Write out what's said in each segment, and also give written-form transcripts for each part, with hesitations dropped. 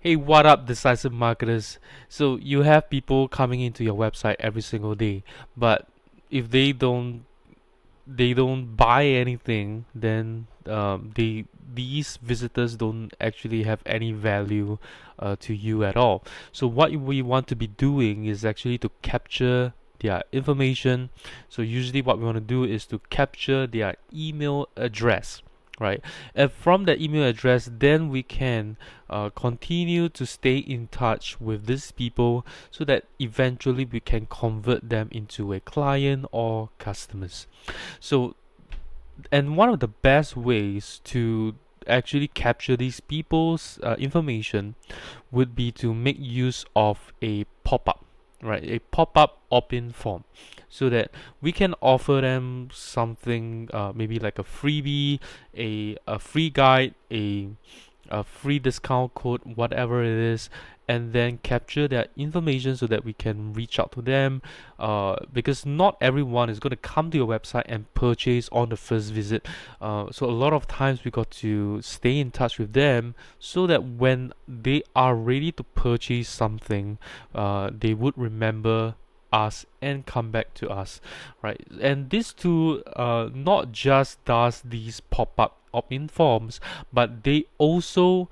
Hey, what up, decisive marketers? So you have people coming into your website every single day, but if they don't buy anything, then these visitors don't actually have any value to you at all. So what we want to be doing is actually to capture their information. So usually what we want to do is to capture their email address, right? And from that email address, then we can continue to stay in touch with these people so that eventually we can convert them into a client or customers. So, and one of the best ways to actually capture these people's information would be to make use of a pop-up, right? A pop-up opt-in form, so that we can offer them something, maybe like a freebie, a free guide, a free discount code, whatever it is, and then capture their information so that we can reach out to them. Because not everyone is going to come to your website and purchase on the first visit. So a lot of times we got to stay in touch with them so that when they are ready to purchase something, they would remember us and come back to us, right? And this too, not just does these pop-up opt-in forms, but they also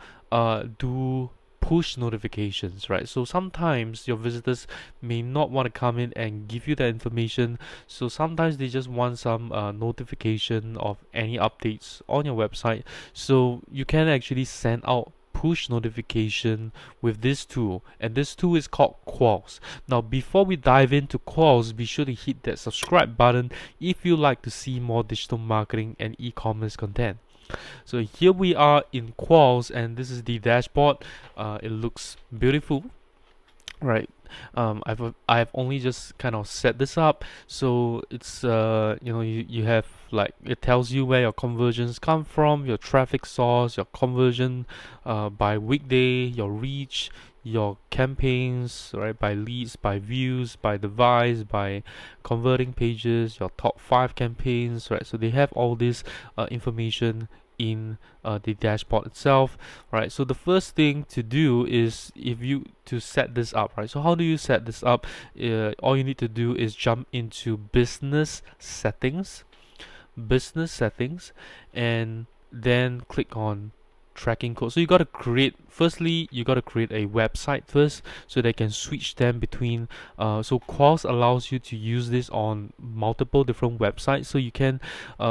do push notifications, right? So sometimes your visitors may not want to come in and give you that information, so sometimes they just want some notification of any updates on your website. So you can actually send out push notification with this tool, and this tool is called Qualzz. Now before we dive into Qualzz, be sure to hit that subscribe button if you like to see more digital marketing and e-commerce content. So here we are in Qualzz, and this is the dashboard. It looks beautiful, right? I've only just kind of set this up, so it's you have, like, it tells you where your conversions come from, your traffic source, your conversion by weekday, your reach, your campaigns, right, by leads, by views, by device, by converting pages, your top 5 campaigns, right? So they have all this information in the dashboard itself, right? So the first thing to do is, if you to set this up, right? So how do you set this up? All you need to do is jump into business settings, and then click on tracking code. So you got to create, firstly you got to create a website first, so they can switch them between so Qualzz allows you to use this on multiple different websites, so you can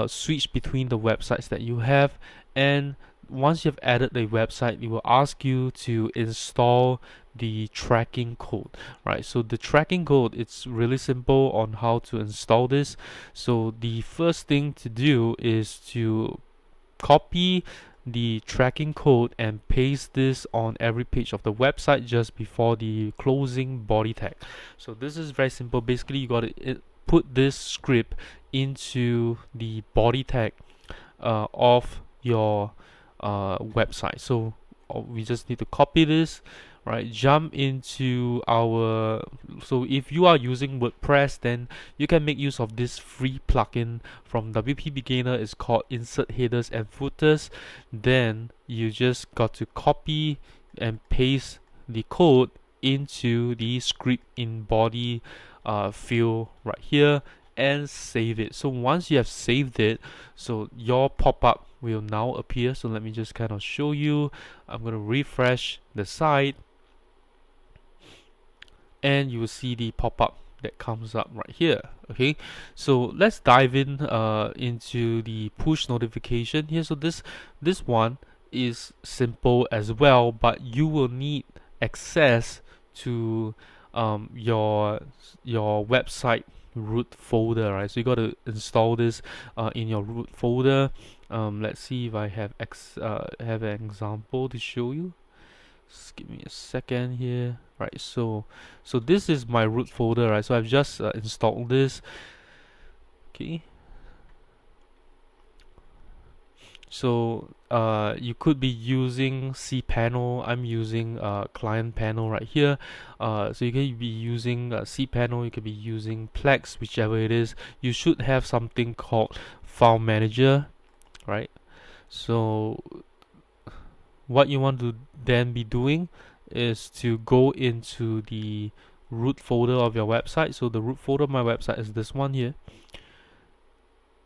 switch between the websites that you have. And once you've added a website, it will ask you to install the tracking code, right? So the tracking code, it's really simple on how to install this. So the first thing to do is to copy the tracking code and paste this on every page of the website just before the closing body tag. So this is very simple. Basically, you got to put this script into the body tag of your website. So we just need to copy this, right? Jump into our, so if you are using WordPress, then you can make use of this free plugin from WP Beginner. It's called Insert Headers and Footers. Then you just got to copy and paste the code into the script in body field right here, and save it. So once you have saved it, so your pop-up will now appear. So let me just kind of show you. I'm going to refresh the site, and you will see the pop-up that comes up right here. Okay, so let's dive in into the push notification here. So this one is simple as well, but you will need access to your website root folder, right? So you got to install this in your root folder. Let's see if I have have an example to show you. Just give me a second here. Right, so this is my root folder, right? So I've just installed this. Okay, so you could be using cPanel. I'm using client panel right here. So you can be using cPanel, you could be using Plex, whichever it is. You should have something called File Manager, right? So what you want to then be doing is to go into the root folder of your website. So the root folder of my website is this one here,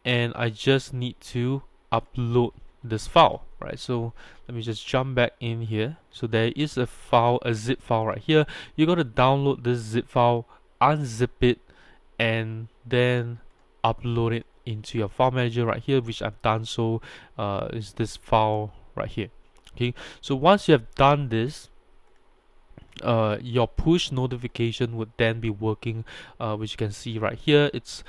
and I just need to upload this file, right? So let me just jump back in here. So there is a file, a zip file right here. You got to download this zip file, unzip it, and then upload it into your file manager right here, which I've done. So is this file right here. Okay, so once you have done this, your push notification would then be working, which you can see right here. It's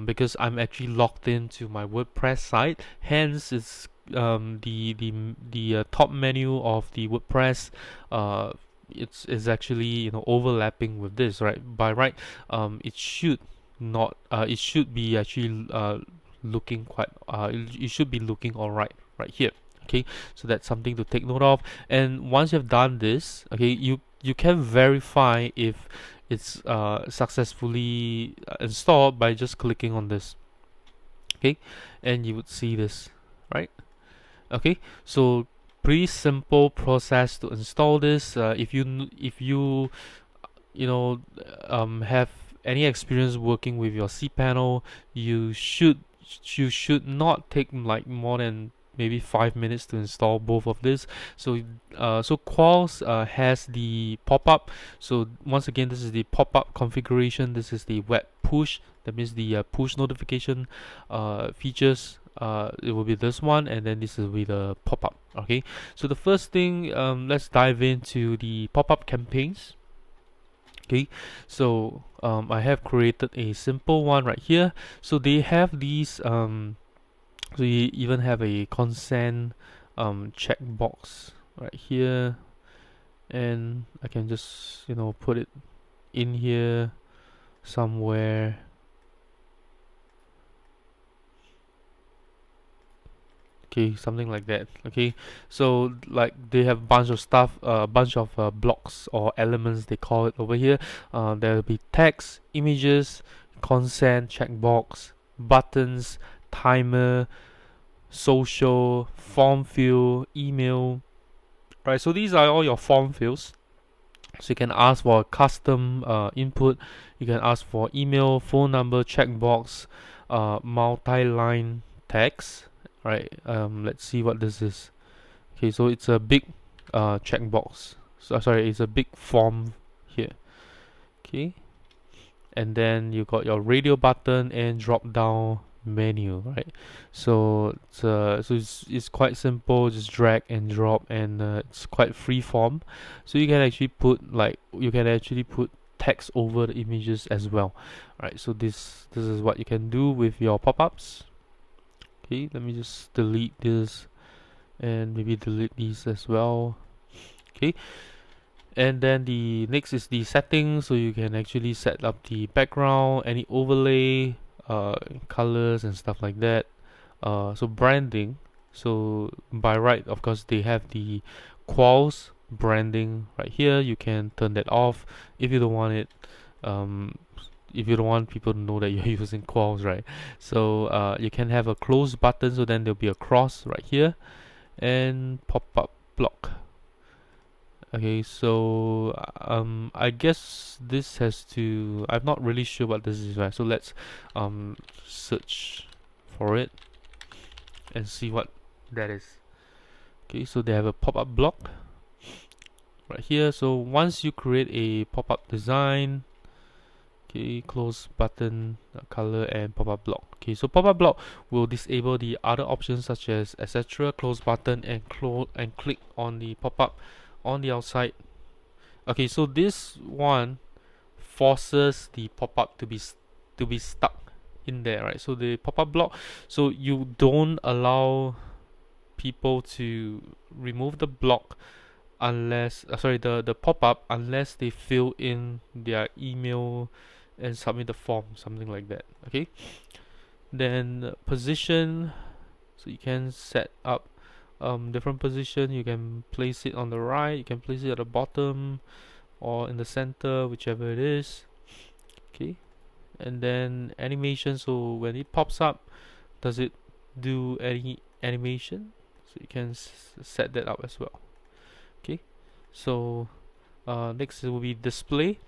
because I'm actually logged into my WordPress site, hence it's the top menu of the WordPress. It's actually, you know, overlapping with this, right? By right, it should not it should be actually looking quite it should be looking all right here. Okay, so that's something to take note of. And once you've done this, okay, you can verify if it's successfully installed by just clicking on this. Okay, and you would see this, right? Okay, so pretty simple process to install this. If you you know have any experience working with your cPanel, you should not take like more than maybe 5 minutes to install both of this. So Qualzz has the pop-up. So once again, this is the pop-up configuration. This is the web push. That means the push notification features. It will be this one, and then this will be the pop-up. Okay, so the first thing, let's dive into the pop-up campaigns. Okay, so I have created a simple one right here. So they have these so you even have a consent checkbox right here, and I can just, you know, put it in here somewhere. Okay, something like that. Okay, so like they have bunch of stuff, bunch of blocks or elements they call it over here. There will be text, images, consent, checkbox, buttons, timer, social, form field, email. Right, so these are all your form fields. So you can ask for a custom input. You can ask for email, phone number, checkbox, multi-line text. Right. Let's see what this is. Okay, so it's a big checkbox. So sorry, it's a big form here. Okay, and then you got your radio button and drop down menu, right? So it's quite simple. Just drag and drop, and it's quite free form. So you can actually put text over the images as well. Right. So this is what you can do with your pop-ups. Okay, let me just delete this and maybe delete these as well. Okay, and then the next is the settings. So you can actually set up the background, any overlay, colors and stuff like that. So branding. So by right, of course, they have the Qualzz branding right here. You can turn that off if you don't want it. If you don't want people to know that you're using Qualzz, right? So you can have a close button, so then there'll be a cross right here, and pop-up block. Okay, so I guess this has to, I'm not really sure what this is, right? So let's search for it and see what that is. Okay, so they have a pop-up block right here. So once you create a pop-up design, okay, close button, color, and pop-up block. Okay, so pop-up block will disable the other options such as etc. Close button and click on the pop-up on the outside. Okay, so this one forces the pop-up to be stuck in there, right? So the pop-up block, so you don't allow people to remove the block unless the pop-up unless they fill in their email and submit the form, something like that. Okay, then position, so you can set up different position. You can place it on the right, you can place it at the bottom or in the center, whichever it is. Okay, and then animation, so when it pops up, does it do any animation? So you can set that up as well. So next it will be display.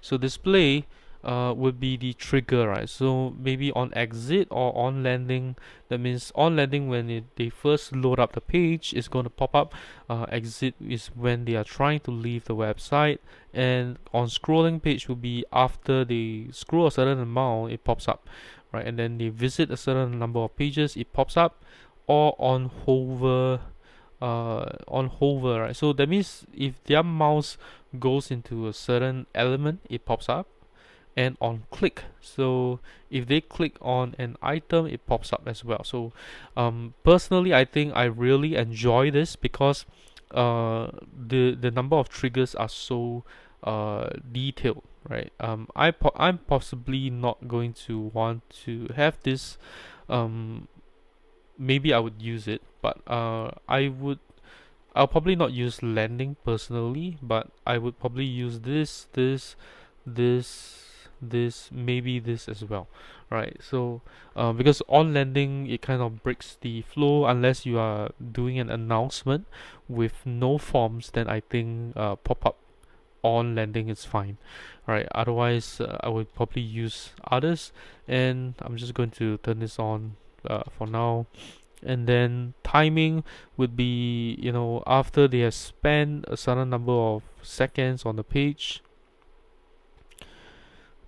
So display would be the trigger, right? So maybe on exit or on landing. That means on landing, when they first load up the page, it's going to pop up. Exit is when they are trying to leave the website, and on scrolling page will be after they scroll a certain amount, it pops up, right? And then they visit a certain number of pages, it pops up, or on hover, right? So that means if their mouse goes into a certain element, it pops up, and on click. So if they click on an item, it pops up as well. So personally, I think I really enjoy this because the number of triggers are so detailed, right? I'm possibly not going to want to have this. Maybe I would use it, but I'll probably not use landing personally, but I would probably use this, maybe this as well, right? So, because on landing, it kind of breaks the flow unless you are doing an announcement with no forms. Then I think pop-up on landing is fine, right? Otherwise, I would probably use others, and I'm just going to turn this on for now. And then timing would be, after they have spent a certain number of seconds on the page.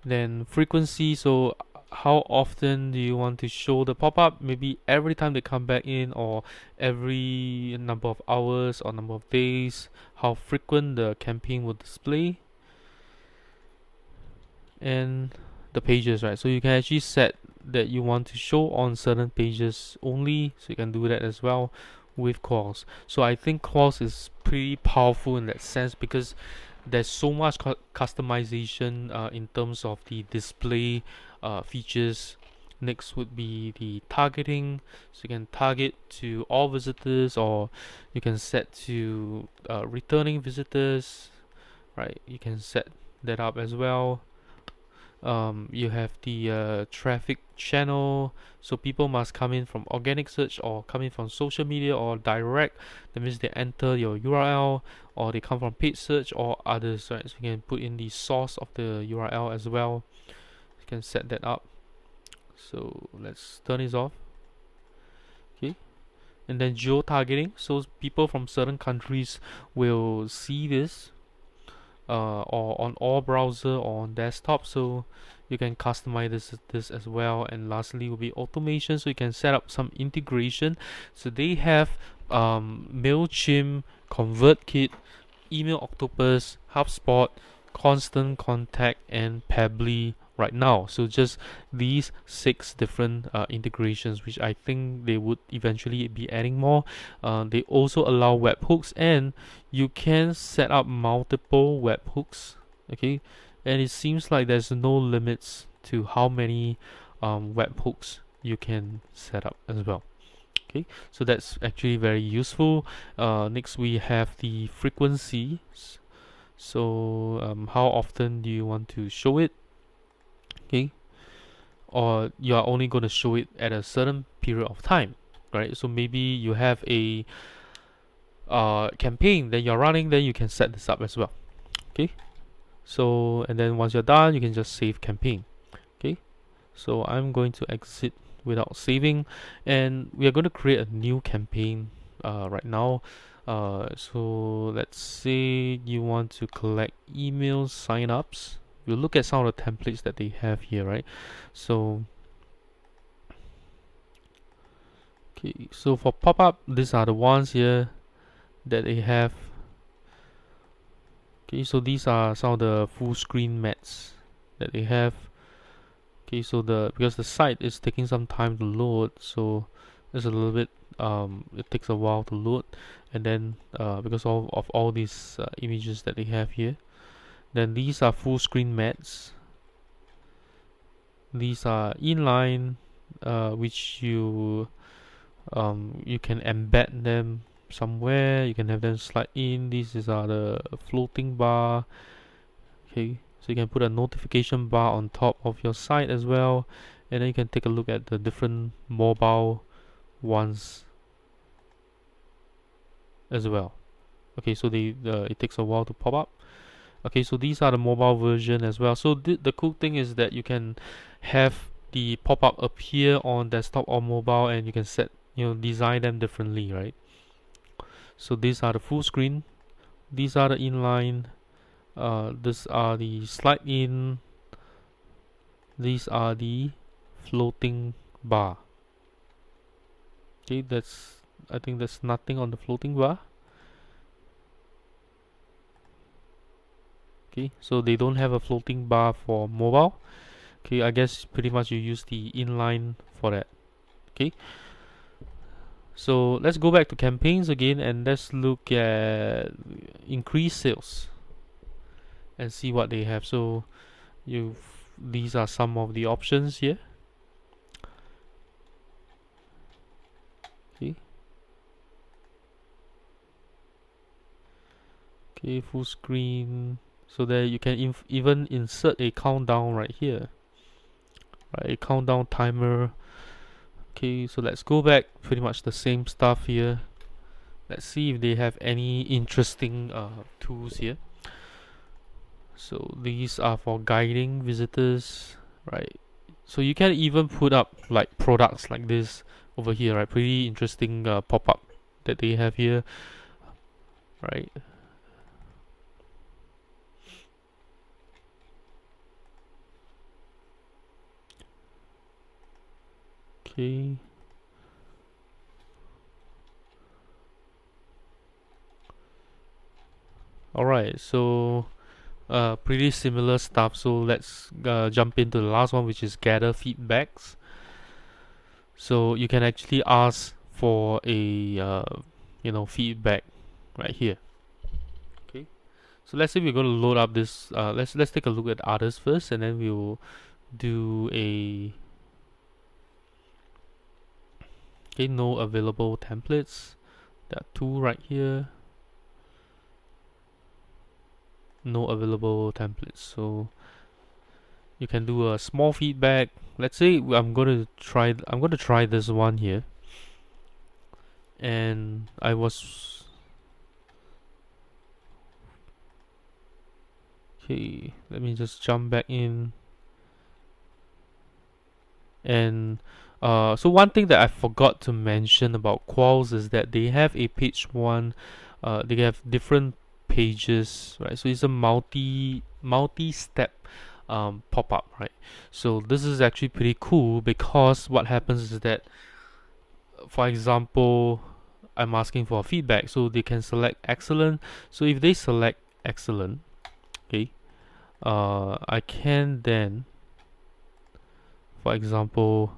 Then frequency, so how often do you want to show the pop-up? Maybe every time they come back in, or every number of hours or number of days. How frequent the campaign will display. And the pages, right? So you can actually set that you want to show on certain pages only, so you can do that as well with Qualzz. So I think Qualzz is pretty powerful in that sense because there's so much customization in terms of the display features. Next would be the targeting, so you can target to all visitors, or you can set to returning visitors, right? You can set that up as well. You have the traffic channel, so people must come in from organic search or come in from social media or direct. That means they enter your URL, or they come from paid search or others, right? So you can put in the source of the URL as well. You can set that up. So let's turn this off. Okay. And then geo targeting, so people from certain countries will see this or on all browser or on desktop, so you can customize this as well. And lastly will be automation, so you can set up some integration. So they have MailChimp, ConvertKit, Email Octopus, HubSpot, Constant Contact, and Pabbly right now. So just these 6 different integrations, which I think they would eventually be adding more. They also allow webhooks, and you can set up multiple webhooks. Okay, and it seems like there's no limits to how many webhooks you can set up as well. Okay, so that's actually very useful. Next we have the frequencies. So how often do you want to show it? Okay, or you are only going to show it at a certain period of time, right? So maybe you have a campaign that you're running, then you can set this up as well. Okay, so and then once you're done, you can just save campaign. Okay, so I'm going to exit without saving, and we are going to create a new campaign right now. So let's say you want to collect email signups. We'll look at some of the templates that they have here, right? So okay, so for pop-up, these are the ones here that they have. Okay, so these are some of the full screen mats that they have. Okay, so because the site is taking some time to load, so it's a little bit it takes a while to load. And then because of all these images that they have here, then these are full screen mats. These are inline, which you can embed them somewhere. You can have them slide in. These are the floating bar. Okay, so you can put a notification bar on top of your site as well, and then you can take a look at the different mobile ones as well. Okay, so it takes a while to pop up. Okay, so these are the mobile version as well. So the cool thing is that you can have the pop-up appear on desktop or mobile, and you can set, design them differently, right? So these are the full screen. These are the inline. These are the slide in. These are the floating bar. Okay, I think there's nothing on the floating bar. Okay, so they don't have a floating bar for mobile. Okay, I guess pretty much you use the inline for that. Okay, so let's go back to campaigns again, and let's look at increased sales and see what they have. So you these are some of the options here. Okay, okay, full screen. So that you can even insert a countdown right here, right? A countdown timer. Okay, so let's go back. Pretty much the same stuff here. Let's see if they have any interesting tools here. So these are for guiding visitors, right? So you can even put up like products like this over here, right? Pretty interesting pop-up that they have here, right? Okay. Alright, so pretty similar stuff. So let's jump into the last one, which is gather feedbacks. So you can actually ask for a feedback right here. Okay. So let's say we're going to load up this. Let's take a look at others first, and then we'll do a no available templates. There are two right here. No available templates. So you can do a small feedback. Let's say I'm going to try this one here, and okay. Let me just jump back in. And so one thing that I forgot to mention about Qualzz is that they have a page one. They have different pages, right? So it's a multi-step pop-up, right? So this is actually pretty cool, because what happens is that, for example, I'm asking for feedback, so they can select excellent. So if they select excellent, okay, I can then, for example,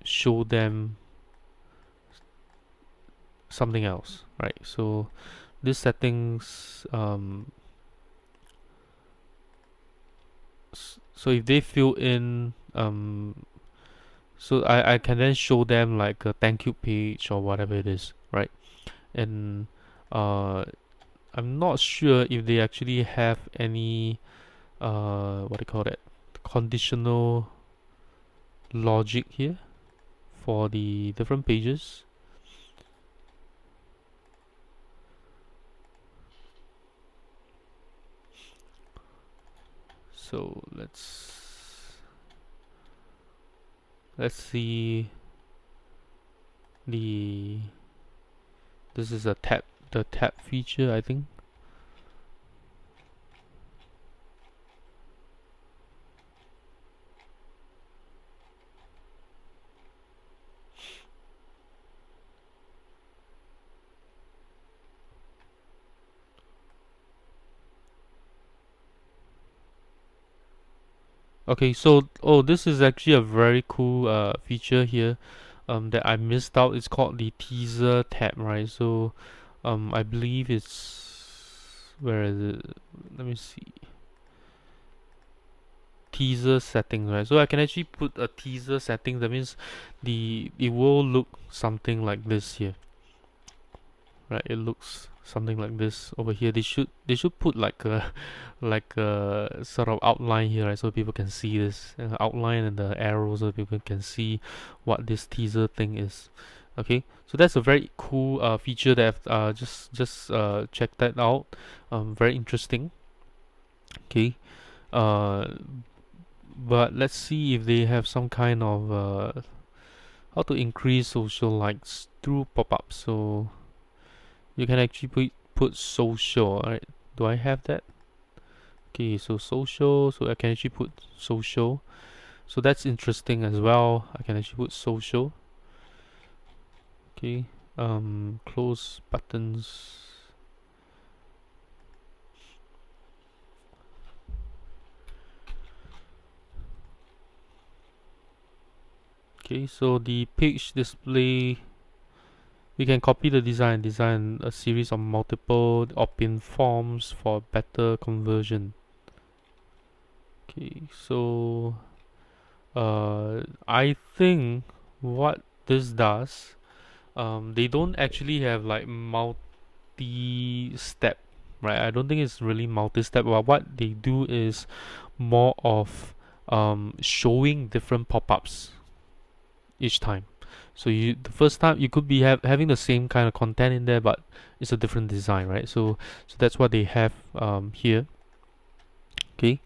show them something else, right? So these settings, so if they fill in, so I can then show them like a thank you page or whatever it is, right? And I'm not sure if they actually have any what do you call that, conditional logic here for the different pages. So let's see this is the tab feature, I think. Okay, so this is actually a very cool feature here that I missed out. It's called the teaser tab, right? So I believe it's, where is it? Let me see. Teaser settings, right? So I can actually put a teaser setting. That means it will look something like this here, right? It looks something like this over here. They should put like a sort of outline here, right? So people can see this outline and the arrows, so people can see what this teaser thing is. Okay, so that's a very cool feature that I've just checked that out. Very interesting. Okay, uh, but let's see if they have some kind of how to increase social likes through pop-ups. So you can actually put social. Alright, do I have that? Okay, so social. So I can actually put social. So that's interesting as well. I can actually put social. Okay, close buttons. Okay, so the page display, we can copy the design a series of multiple opt-in forms for better conversion. Okay, so I think what this does, they don't actually have like multi-step, right? I don't think it's really multi-step, but what they do is more of showing different pop-ups each time. So the first time you could be having the same kind of content in there, but it's a different design, right? So that's what they have here. Okay,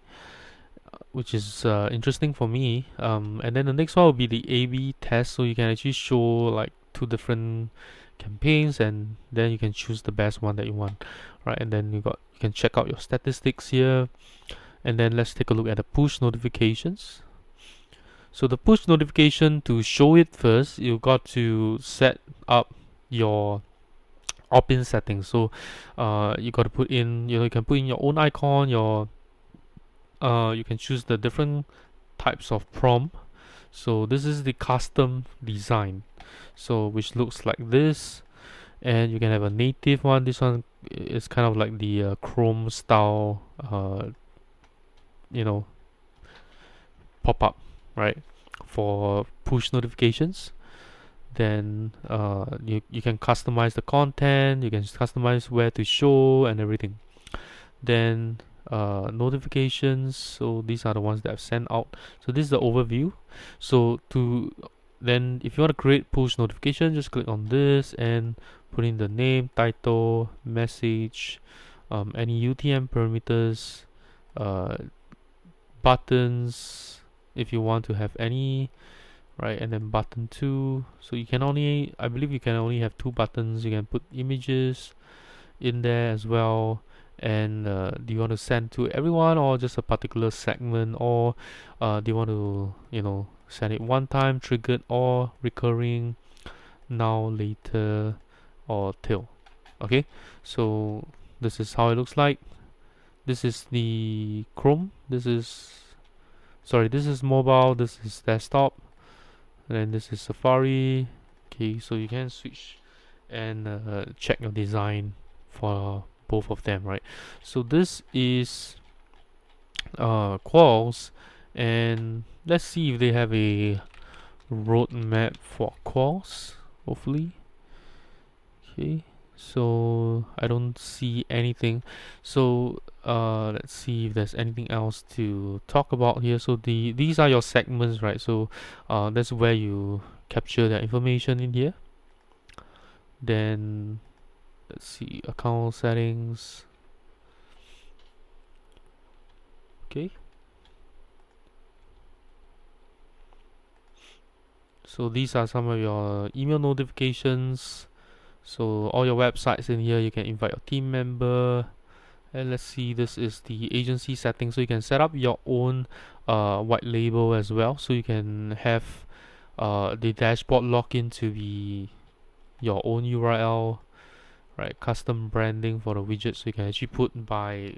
which is interesting for me. And then the next one will be the A/B test. So you can actually show like two different campaigns, and then you can choose the best one that you want, right? And then you can check out your statistics here. And then let's take a look at the push notifications. So the push notification, to show it first, you got to set up your opt-in settings. So you got to put in, you can put in your own icon, you can choose the different types of prompt. So this is the custom design, so which looks like this. And you can have a native one. This one is kind of like the Chrome style, you know, pop-up, right, for push notifications. Then you can customize the content, you can customize where to show and everything. Then notifications, so these are the ones that I've sent out. So this is the overview. So then if you want to create push notification, just click on this and put in the name, title, message, any UTM parameters, uh, buttons if you want to have any, right? And then button 2, so you can only, I believe you can only have 2 buttons. You can put images in there as well. And do you want to send to everyone or just a particular segment, or do you want to send it one time, triggered, or recurring, now, later, or till? Okay, so this is how it looks like. This is the Chrome, this is mobile, this is desktop, and this is Safari. Okay, so you can switch and check your design for both of them, right? So this is Qualzz, and let's see if they have a roadmap for Qualzz, hopefully. Okay, so I don't see anything. So let's see if there's anything else to talk about here. So these are your segments, right? So that's where you capture the information in here. Then let's see, account settings. Okay, so these are some of your email notifications. So all your websites in here, you can invite your team member. And let's see, this is the agency settings. So you can set up your own white label as well. So you can have the dashboard login to be your own URL, right? Custom branding for the widget, so you can actually put by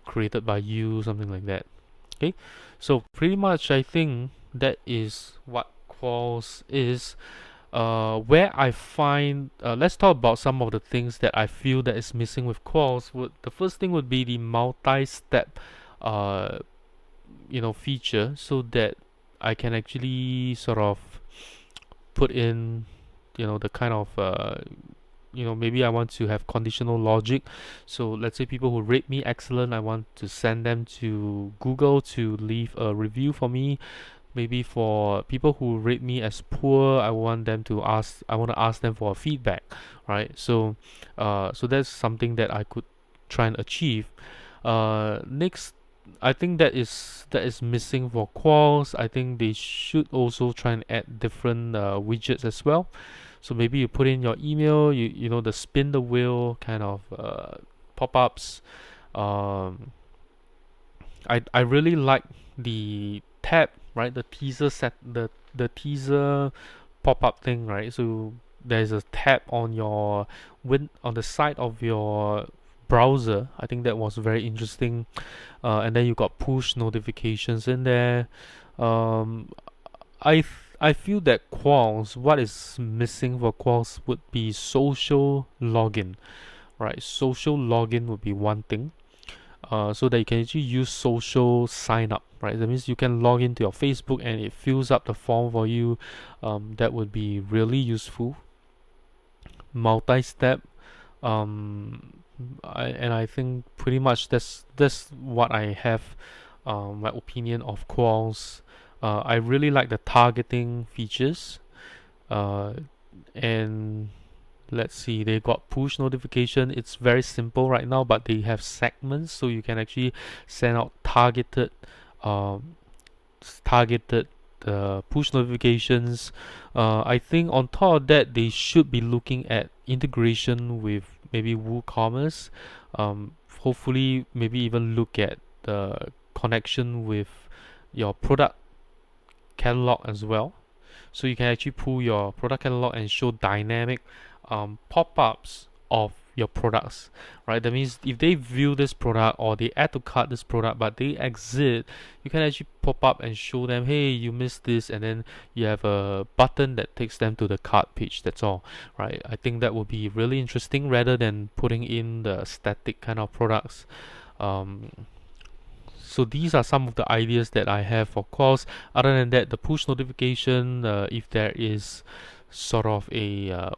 created by you, something like that. Okay, so pretty much I think that is what Qualzz is. Where I find, let's talk about some of the things that I feel that is missing with Qualzz. The first thing would be the multi-step feature, so that I can actually sort of put in the kind of maybe I want to have conditional logic. So let's say people who rate me excellent, I want to send them to Google to leave a review for me. maybe for people who rate me as poor, I want to ask them for feedback, right? So that's something that I could try and achieve. Next, I think that is missing for Qualzz. I think they should also try and add different widgets as well. So maybe you put in your email, you know, the spin the wheel kind of pop-ups. Um, I really like the tab, right? The teaser set, the teaser pop-up thing, right? So there's a tab on your on the side of your browser. I think that was very interesting. And then you got push notifications in there. Um, I feel that Qualzz, what is missing for Qualzz would be social login, right? Social login would be one thing. So that you can actually use social sign up, right? That means you can log into your Facebook and it fills up the form for you. That would be really useful. Multi-step. I think pretty much that's what I have. My opinion of Qualzz. I really like the targeting features. Uh, and let's see, they got push notification. It's very simple right now, but they have segments, so you can actually send out um, targeted push notifications. I think on top of that, they should be looking at integration with maybe WooCommerce. Hopefully, maybe even look at the connection with your product catalog as well. So you can actually pull your product catalog and show dynamic pop-ups of your products, right? That means if they view this product or they add to cart this product but they exit, you can actually pop up and show them, hey, you missed this, and then you have a button that takes them to the cart page. That's all, right? I think that would be really interesting rather than putting in the static kind of products. um, so these are some of the ideas that I have for Qualzz. Other than that, the push notification, if there is sort of a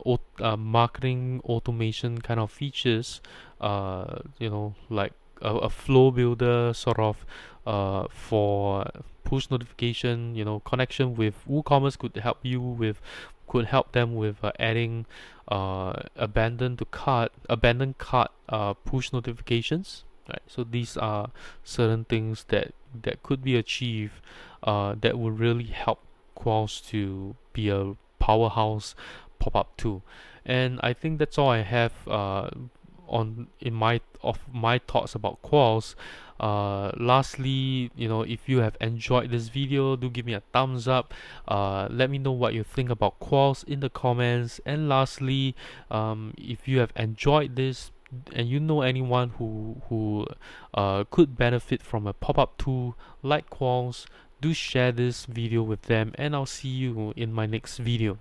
marketing automation kind of features, like a flow builder sort of for push notification, connection with WooCommerce could help them with adding abandoned cart push notifications. Right, so these are certain things that could be achieved that would really help Qualzz to be a powerhouse pop-up tool. And I think that's all I have on in my thoughts about Qualzz. Lastly, if you have enjoyed this video, do give me a thumbs up. Let me know what you think about Qualzz in the comments. And lastly, if you have enjoyed this and you know anyone who could benefit from a pop-up tool like Qualzz, do share this video with them, and I'll see you in my next video.